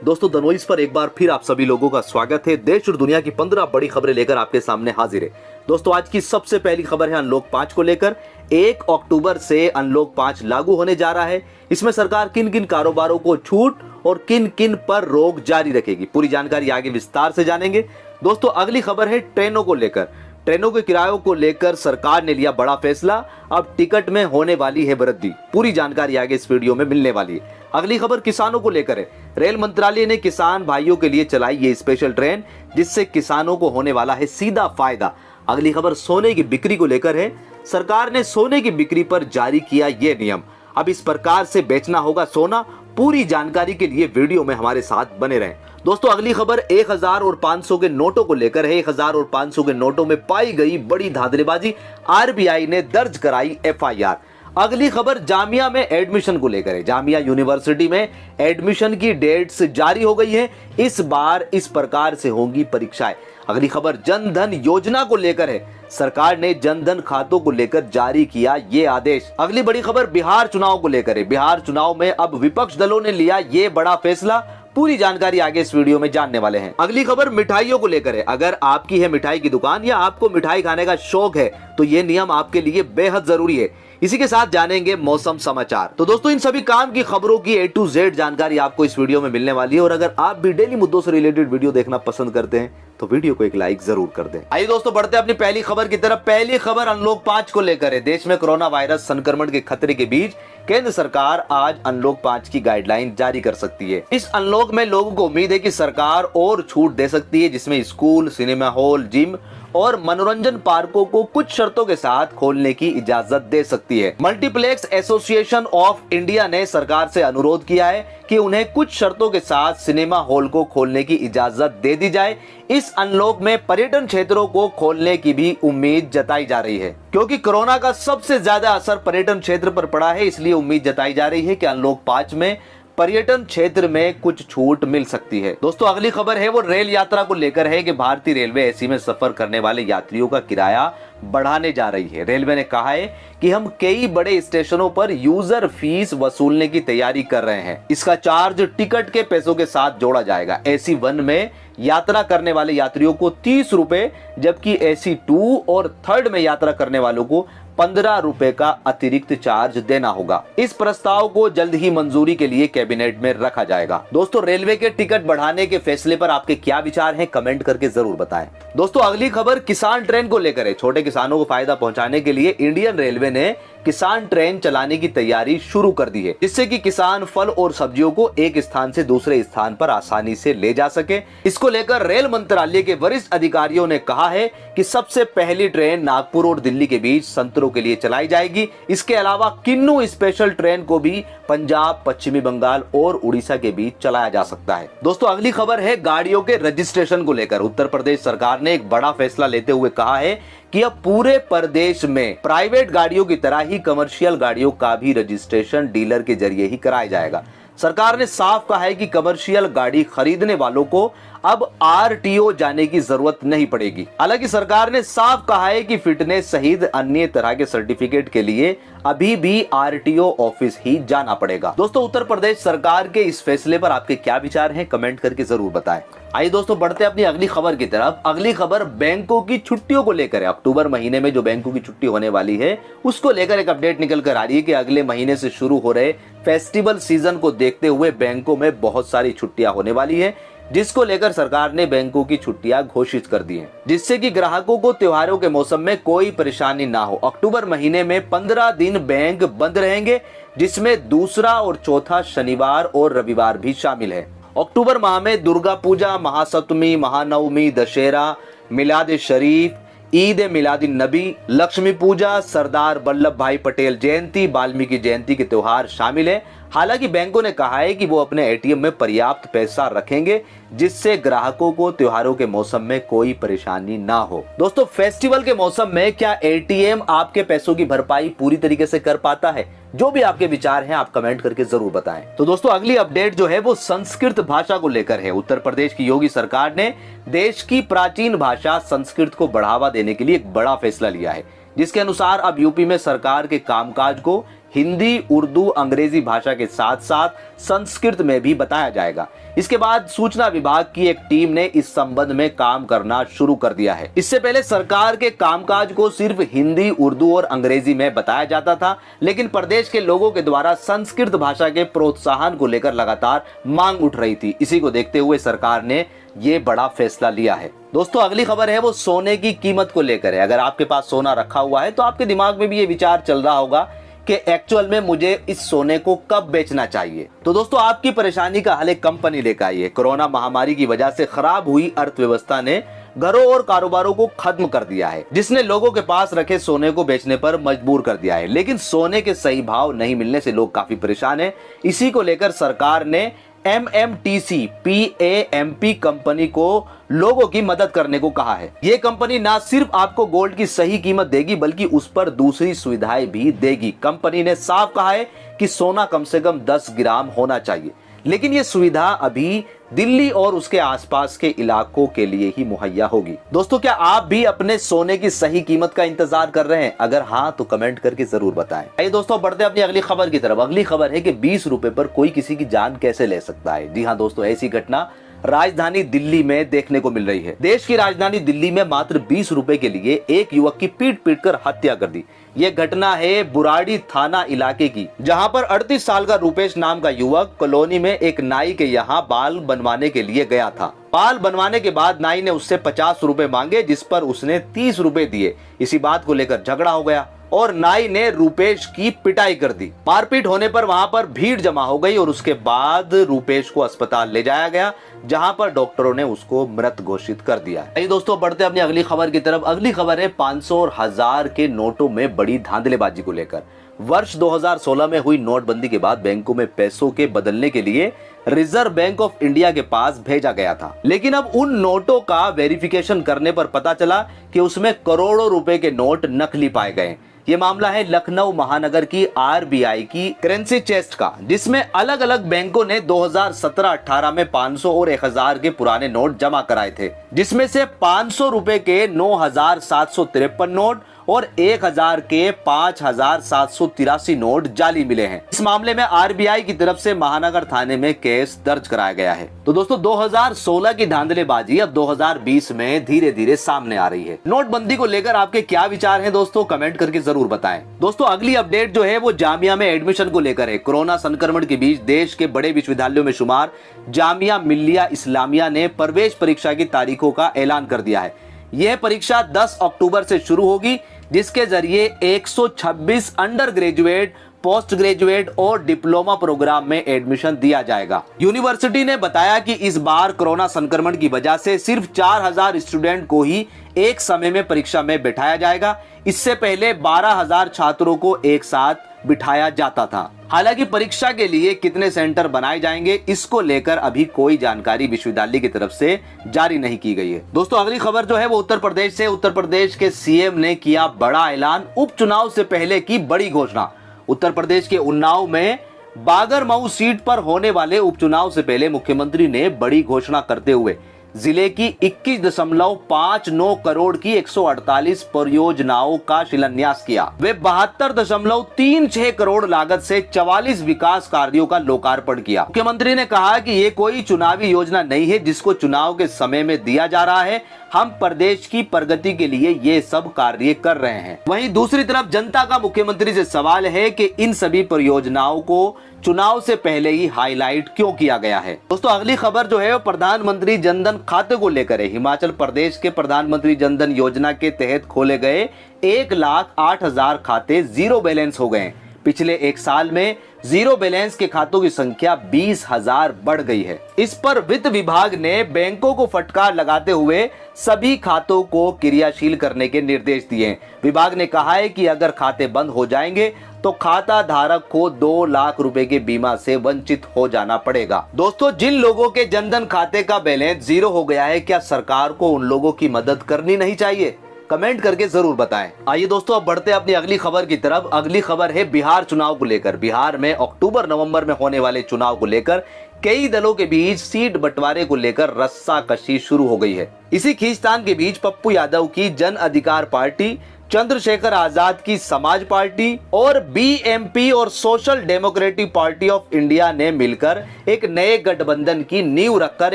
दोस्तों दनोइस पर एक बार फिर आप सभी लोगों का स्वागत है। देश और दुनिया की 15 बड़ी खबरें लेकर आपके सामने हाजिर है। दोस्तों आज की सबसे पहली खबर है अनलॉक 5 को लेकर। 1 अक्टूबर से अनलॉक 5 लागू होने जा रहा है। इसमें सरकार किन किन कारोबारों को छूट और किन किन पर रोक जारी रखेगी, पूरी जानकारी आगे विस्तार से जानेंगे। दोस्तों अगली खबर है ट्रेनों को लेकर। ट्रेनों के किरायों को लेकर सरकार ने लिया बड़ा फैसला। अब टिकट में होने वाली है वृद्धि, पूरी जानकारी आगे इस वीडियो में मिलने वाली है। अगली खबर किसानों को लेकर है। रेल मंत्रालय ने किसान भाइयों के लिए चलाई ये स्पेशल ट्रेन, जिससे किसानों को होने वाला है सीधा फायदा। अगली खबर सोने की बिक्री को लेकर है। सरकार ने सोने की बिक्री पर जारी किया ये नियम। अब इस प्रकार से बेचना होगा सोना। पूरी जानकारी के लिए वीडियो में हमारे साथ बने रहें। दोस्तों अगली खबर 1000 और 500 के नोटों को लेकर है। 1000 और 500 के नोटों में पाई गई बड़ी धांधलीबाजी, आरबीआई ने दर्ज कराई एफआईआर। अगली खबर जामिया में एडमिशन को लेकर है। जामिया यूनिवर्सिटी में एडमिशन की डेट्स जारी हो गई है। इस बार इस प्रकार से होंगी परीक्षाएं। अगली खबर जन धन योजना को लेकर है। सरकार ने जन धन खातों को लेकर जारी किया ये आदेश। अगली बड़ी खबर बिहार चुनाव को लेकर है। बिहार चुनाव में अब विपक्ष दलों ने लिया ये बड़ा फैसला। पूरी जानकारी आगे इस वीडियो में जानने वाले हैं। अगली खबर मिठाइयों को लेकर है। अगर आपकी है मिठाई की दुकान या आपको मिठाई खाने का शौक है तो ये नियम आपके लिए बेहद जरूरी है। इसी के साथ जानेंगे मौसम समाचार। तो दोस्तों इन सभी काम की खबरों की A to Z जानकारी आपको इस वीडियो में मिलने वाली है। और अगर आप भी डेली मुद्दों से रिलेटेड वीडियो देखना पसंद करते हैं तो वीडियो को एक लाइक जरूर कर दें। आइए दोस्तों बढ़ते हैं अपनी पहली खबर की तरफ। पहली खबर अनलॉक 5 को लेकर है। देश में कोरोना वायरस संक्रमण के खतरे के बीच केंद्र सरकार आज अनलॉक 5 की गाइडलाइन जारी कर सकती है। इस अनलॉक में लोगों को उम्मीद है कि सरकार और छूट दे सकती है, जिसमें स्कूल, सिनेमा हॉल, जिम और मनोरंजन पार्कों को कुछ शर्तों के साथ खोलने की इजाजत दे सकती है। मल्टीप्लेक्स एसोसिएशन ऑफ इंडिया ने सरकार से अनुरोध किया है कि उन्हें कुछ शर्तों के साथ सिनेमा हॉल को खोलने की इजाजत दे दी जाए। इस अनलॉक में पर्यटन क्षेत्रों को खोलने की भी उम्मीद जताई जा रही है, क्योंकि कोरोना का सबसे ज्यादा असर पर्यटन क्षेत्र पर पड़ा है। इसलिए उम्मीद जताई जा रही है कि अनलॉक 5 में पर्यटन क्षेत्र में कुछ छूट मिल सकती है। दोस्तों अगली खबर है वो रेल यात्रा को लेकर है कि भारतीय रेलवे एसी में सफर करने वाले यात्रियों का किराया बढ़ाने जा रही है। रेलवे ने कहा है कि हम कई बड़े स्टेशनों पर यूजर फीस वसूलने की तैयारी कर रहे हैं। इसका चार्ज टिकट के पैसों के साथ जोड़ा जाएगा। एसी 1 में यात्रा करने वाले यात्रियों को 30 रुपए, जबकि एसी 2 और 3rd में यात्रा करने वालों को 15 रुपए का अतिरिक्त चार्ज देना होगा। इस प्रस्ताव को जल्द ही मंजूरी के लिए कैबिनेट में रखा जाएगा। दोस्तों रेलवे के टिकट बढ़ाने के फैसले पर आपके क्या विचार हैं, कमेंट करके जरूर बताएं। दोस्तों अगली खबर किसान ट्रेन को लेकर है। छोटे किसानों को फायदा पहुंचाने के लिए इंडियन रेलवे ने किसान ट्रेन चलाने की तैयारी शुरू कर दी है, जिससे कि किसान फल और सब्जियों को एक स्थान से दूसरे स्थान पर आसानी से ले जा सके। इसको लेकर रेल मंत्रालय के वरिष्ठ अधिकारियों ने कहा है कि सबसे पहली ट्रेन नागपुर और दिल्ली के बीच संतरों के लिए चलाई जाएगी। इसके अलावा किन्नू स्पेशल ट्रेन को भी पंजाब, पश्चिमी बंगाल और उड़ीसा के बीच चलाया जा सकता है। दोस्तों अगली खबर है गाड़ियों के रजिस्ट्रेशन को लेकर। उत्तर प्रदेश सरकार ने एक बड़ा फैसला लेते हुए कहा है कि अब पूरे प्रदेश में प्राइवेट गाड़ियों की तरह ही कमर्शियल गाड़ियों का भी रजिस्ट्रेशन डीलर के जरिए ही कराया जाएगा। सरकार ने साफ कहा है कि कमर्शियल गाड़ी खरीदने वालों को अब आरटीओ जाने की जरूरत नहीं पड़ेगी। हालांकि सरकार ने साफ कहा है कि फिटनेस सहित अन्य तरह के सर्टिफिकेट के लिए अभी भी आरटीओ ऑफिस ही जाना पड़ेगा। दोस्तों उत्तर प्रदेश सरकार के इस फैसले पर आपके क्या विचार हैं, कमेंट करके जरूर बताएं। आइए दोस्तों बढ़ते हैं अपनी अगली खबर की तरफ। अगली खबर बैंकों की छुट्टियों को लेकर है। अक्टूबर महीने में जो बैंकों की छुट्टी होने वाली है उसको लेकर एक अपडेट निकल कर आ रही है कि अगले महीने से शुरू हो रहे फेस्टिवल सीजन को देखते हुए बैंकों में बहुत सारी छुट्टियां होने वाली है, जिसको लेकर सरकार ने बैंकों की छुट्टियां घोषित कर दी हैं, जिससे कि ग्राहकों को त्योहारों के मौसम में कोई परेशानी ना हो। अक्टूबर महीने में 15 दिन बैंक बंद रहेंगे, जिसमें दूसरा और चौथा शनिवार और रविवार भी शामिल है। अक्टूबर माह में दुर्गा पूजा, महासप्तमी, महानवमी, दशहरा, मिलाद शरीफ, ईद मिलादुन नबी, लक्ष्मी पूजा, सरदार वल्लभ भाई पटेल जयंती, वाल्मीकि जयंती के त्योहार शामिल है। हालांकि बैंकों ने कहा है कि वो अपने एटीएम में पर्याप्त पैसा रखेंगे, जिससे ग्राहकों को त्योहारों के मौसम में कोई परेशानी ना हो। दोस्तों फेस्टिवल के मौसम में क्या एटीएम आपके पैसों की भरपाई पूरी तरीके से कर पाता है? जो भी आपके विचार हैं आप कमेंट करके जरूर बताएं। तो दोस्तों अगली अपडेट जो है वो संस्कृत भाषा को लेकर है। उत्तर प्रदेश की योगी सरकार ने देश की प्राचीन भाषा संस्कृत को बढ़ावा देने के लिए एक बड़ा फैसला लिया है, जिसके अनुसार अब यूपी में सरकार के कामकाज को हिंदी, उर्दू, अंग्रेजी भाषा के साथ साथ संस्कृत में भी बताया जाएगा। इसके बाद सूचना विभाग की एक टीम ने इस संबंध में काम करना शुरू कर दिया है। इससे पहले सरकार के कामकाज को सिर्फ हिंदी, उर्दू और अंग्रेजी में बताया जाता था, लेकिन प्रदेश के लोगों के द्वारा संस्कृत भाषा के प्रोत्साहन को लेकर लगातार मांग उठ रही थी। इसी को देखते हुए सरकार ने ये बड़ा फैसला लिया है। दोस्तों, अगली खबर है वो सोने की कीमत को लेकर है। अगर आपके पास सोना रखा हुआ है तो आपके दिमाग में भी ये विचार चल रहा होगा कि एक्चुअल में मुझे इस सोने को कब बेचना चाहिए। तो दोस्तों, आपकी परेशानी का हल एक कंपनी लेकर आई है। कोरोना महामारी की वजह से खराब हुई अर्थव्यवस्था ने घरों और कारोबारों को खत्म कर दिया है, जिसने लोगों के पास रखे सोने को बेचने पर मजबूर कर दिया है। लेकिन सोने के सही भाव नहीं मिलने से लोग काफी परेशान हैं। इसी को लेकर सरकार ने MMTC PAMP कंपनी को लोगों की मदद करने को कहा है। ये कंपनी ना सिर्फ आपको गोल्ड की सही कीमत देगी बल्कि उस पर दूसरी सुविधाएं भी देगी। कंपनी ने साफ कहा है कि सोना कम से कम 10 ग्राम होना चाहिए, लेकिन ये सुविधा अभी दिल्ली और उसके आसपास के इलाकों के लिए ही मुहैया होगी। दोस्तों, क्या आप भी अपने सोने की सही कीमत का इंतजार कर रहे हैं? अगर हाँ तो कमेंट करके जरूर बताएं। आइए दोस्तों, बढ़ते हैं अपनी अगली खबर की तरफ। अगली खबर है कि 20 रुपए पर कोई किसी की जान कैसे ले सकता है। जी हाँ दोस्तों, ऐसी घटना राजधानी दिल्ली में देखने को मिल रही है। देश की राजधानी दिल्ली में मात्र 20 रुपए के लिए एक युवक की पीट पीट कर हत्या कर दी। ये घटना है बुराड़ी थाना इलाके की, जहां पर 38 साल का रूपेश नाम का युवक कॉलोनी में एक नाई के यहां बाल बनवाने के लिए गया था। बाल बनवाने के बाद नाई ने उससे 50 रुपए मांगे, जिस पर उसने 30 रुपए दिए। इसी बात को लेकर झगड़ा हो गया और नाई ने रूपेश की पिटाई कर दी। मारपीट होने पर वहां पर भीड़ जमा हो गई और उसके बाद रूपेश को अस्पताल ले जाया गया, जहां पर डॉक्टरों ने उसको मृत घोषित कर दिया। आइए दोस्तों, बढ़ते हैं अपनी अगली खबर की तरफ। अगली खबर है 500 और 1000 के नोटों में बड़ी धांधलेबाजी को लेकर। वर्ष 2016 में हुई नोटबंदी के बाद बैंकों में पैसों के बदलने के लिए रिजर्व बैंक ऑफ इंडिया के पास भेजा गया था, लेकिन अब उन नोटों का वेरिफिकेशन करने पर पता चला कि उसमें करोड़ों रुपए के नोट नकली पाए गए। ये मामला है लखनऊ महानगर की RBI की करेंसी चेस्ट का, जिसमें अलग अलग बैंकों ने 2017-18 में 500 और 1000 के पुराने नोट जमा कराए थे, जिसमें से 500 रुपए के 9753 नोट और 1000 के 5783 नोट जाली मिले हैं। इस मामले में RBI की तरफ से महानगर थाने में केस दर्ज कराया गया है। तो दोस्तों, 2016 की धांधलेबाजी अब 2020 में धीरे धीरे सामने आ रही है। नोटबंदी को लेकर आपके क्या विचार हैं दोस्तों, कमेंट करके जरूर बताएं। दोस्तों, अगली अपडेट जो है वो जामिया में एडमिशन को लेकर है। कोरोना संक्रमण के बीच देश के बड़े विश्वविद्यालयों में शुमार जामिया मिल्लिया इस्लामिया ने प्रवेश परीक्षा की तारीखों का ऐलान कर दिया है। यह परीक्षा 10 अक्टूबर से शुरू होगी, जिसके जरिए 126 अंडर ग्रेजुएट, पोस्ट ग्रेजुएट और डिप्लोमा प्रोग्राम में एडमिशन दिया जाएगा। यूनिवर्सिटी ने बताया कि इस बार कोरोना संक्रमण की वजह से सिर्फ 4000 स्टूडेंट को ही एक समय में परीक्षा में बिठाया जाएगा। इससे पहले 12000 छात्रों को एक साथ बिठाया जाता था। हालांकि परीक्षा के लिए कितने सेंटर बनाए जाएंगे, इसको लेकर अभी कोई जानकारी विश्वविद्यालय की तरफ से जारी नहीं की गई है। दोस्तों, अगली खबर जो है वो उत्तर प्रदेश से। उत्तर प्रदेश के CM ने किया बड़ा ऐलान, उपचुनाव से पहले की बड़ी घोषणा। उत्तर प्रदेश के उन्नाव में बागरमऊ सीट पर होने वाले उपचुनाव से पहले मुख्यमंत्री ने बड़ी घोषणा करते हुए जिले की 21.59 करोड़ की 148 परियोजनाओं का शिलान्यास किया। वे 72.36 करोड़ लागत से 44 विकास कार्यों का लोकार्पण किया। मुख्यमंत्री ने कहा कि ये कोई चुनावी योजना नहीं है जिसको चुनाव के समय में दिया जा रहा है। हम प्रदेश की प्रगति के लिए ये सब कार्य कर रहे हैं। वहीं दूसरी तरफ जनता का मुख्यमंत्री से सवाल है कि इन सभी परियोजनाओं को चुनाव से पहले ही हाईलाइट क्यों किया गया है। दोस्तों, अगली खबर जो है वो प्रधानमंत्री जनधन खाते को लेकर है। हिमाचल प्रदेश के प्रधानमंत्री जनधन योजना के तहत खोले गए 1,08,000 खाते जीरो बैलेंस हो गए। पिछले एक साल में जीरो बैलेंस के खातों की संख्या 20,000 बढ़ गई है। इस पर वित्त विभाग ने बैंकों को फटकार लगाते हुए सभी खातों को क्रियाशील करने के निर्देश दिए हैं। विभाग ने कहा है कि अगर खाते बंद हो जाएंगे तो खाता धारक को 2 लाख रुपए के बीमा से वंचित हो जाना पड़ेगा। दोस्तों, जिन लोगों के जनधन खाते का बैलेंस जीरो हो गया है, क्या सरकार को उन लोगों की मदद करनी नहीं चाहिए? कमेंट करके जरूर बताएं। आइए दोस्तों, अब बढ़ते हैं अपनी अगली खबर की तरफ। अगली खबर है बिहार चुनाव को लेकर। बिहार में अक्टूबर नवंबर में होने वाले चुनाव को लेकर कई दलों के बीच सीट बंटवारे को लेकर रस्साकशी शुरू हो गई है। इसी खींचतान के बीच पप्पू यादव की जन अधिकार पार्टी, चंद्रशेखर आजाद की समाज पार्टी और बीएमपी और social democratic party of India ने मिलकर एक नए गठबंधन की नींव रखकर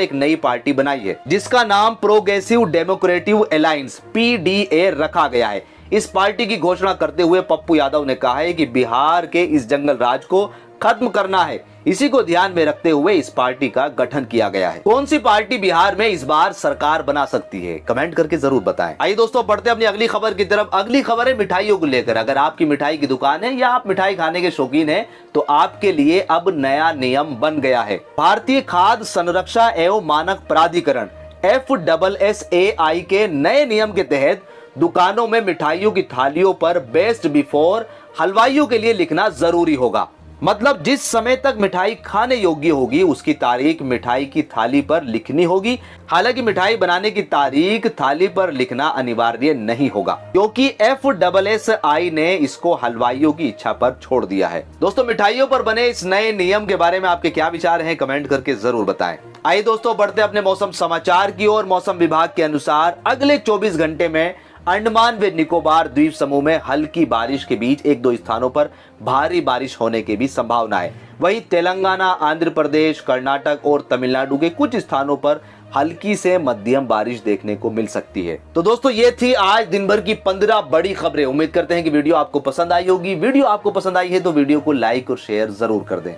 एक नई पार्टी बनाई है, जिसका नाम प्रोग्रेसिव डेमोक्रेटिव अलायंस पीडीए रखा गया है। इस पार्टी की घोषणा करते हुए पप्पू यादव ने कहा है कि बिहार के इस जंगल राज को खत्म करना है। इसी को ध्यान में रखते हुए इस पार्टी का गठन किया गया है। कौन सी पार्टी बिहार में इस बार सरकार बना सकती है, कमेंट करके जरूर बताएं। आइए दोस्तों, बढ़ते अपनी अगली खबर की तरफ। अगली खबर है मिठाइयों को लेकर। अगर आपकी मिठाई की दुकान है या आप मिठाई खाने के शौकीन हैं, तो आपके लिए अब नया नियम बन गया है। भारतीय खाद्य संरक्षा एवं मानक प्राधिकरण FSSAI के नए नियम के तहत दुकानों में मिठाइयों की थालियों पर बेस्ट बिफोर हलवाइयों के लिए लिखना जरूरी होगा। मतलब जिस समय तक मिठाई खाने योग्य होगी उसकी तारीख मिठाई की थाली पर लिखनी होगी। हालांकि मिठाई बनाने की तारीख थाली पर लिखना अनिवार्य नहीं होगा, क्योंकि FSSAI ने इसको हलवाइयों की इच्छा पर छोड़ दिया है। दोस्तों, मिठाइयों पर बने इस नए नियम के बारे में आपके क्या विचार हैं, कमेंट करके जरूर बताएं। आइए दोस्तों, बढ़ते अपने मौसम समाचार की ओर। मौसम विभाग के अनुसार अगले 24 घंटे में अंडमान व निकोबार द्वीप समूह में हल्की बारिश के बीच एक दो स्थानों पर भारी बारिश होने की भी संभावना है। वहीं तेलंगाना, आंध्र प्रदेश, कर्नाटक और तमिलनाडु के कुछ स्थानों पर हल्की से मध्यम बारिश देखने को मिल सकती है। तो दोस्तों, ये थी आज दिन भर की 15 बड़ी खबरें। उम्मीद करते हैं कि वीडियो आपको पसंद आई होगी। वीडियो आपको पसंद आई है तो वीडियो को लाइक और शेयर जरूर कर दें।